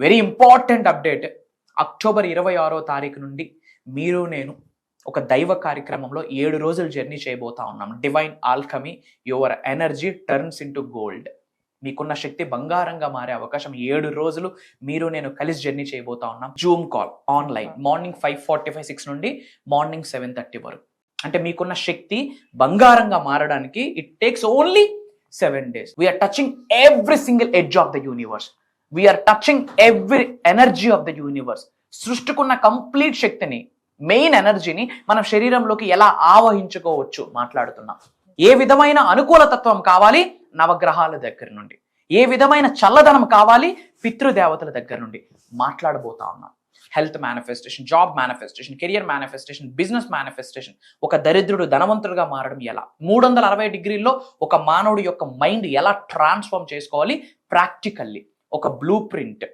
Very important update. October 26వ తారీఖు నుండి మీరు నేను ఒక దైవ కార్యక్రమంలో 7 రోజులు జర్నీ చేయబోతా ఉన్నాం. Divine alchemy, your energy turns into gold. మీకున్న శక్తి బంగారంగా మారే అవకాశం 7 రోజులు మీరు నేను కలిసి జర్నీ చేయబోతా ఉన్నాం. జూమ్ కాల్ ఆన్లైన్ మార్నింగ్ 5:45 6 నుండి మార్నింగ్ 7:30 వరకు. అంటే మీకున్న శక్తి బంగారంగా మారడానికి it takes only 7 days. We are touching every single edge of the universe. We are touching every energy of the universe. సృష్టికున్న కంప్లీట్ శక్తిని, మెయిన్ ఎనర్జీని మన శరీరంలోకి ఎలా ఆవహించుకోవచ్చు మాట్లాడుతున్నాం. ఏ విధమైన అనుకూల తత్వం కావాలి? నవగ్రహాల దగ్గర నుండి. ఏ విధమైన చల్లదనం కావాలి? పితృదేవతల దగ్గర నుండి మాట్లాడబోతా ఉన్నాం. Health manifestation, job manifestation, career manifestation, business manifestation. ఒక దరిద్రుడు ధనవంతుడుగా మారడం ఎలా? 360 డిగ్రీల్లో ఒక మానవుడి యొక్క మైండ్ ఎలా ట్రాన్స్ఫార్మ్ చేసుకోవాలి ప్రాక్టికల్లీ. ఒక బ్లూ ప్రింట్.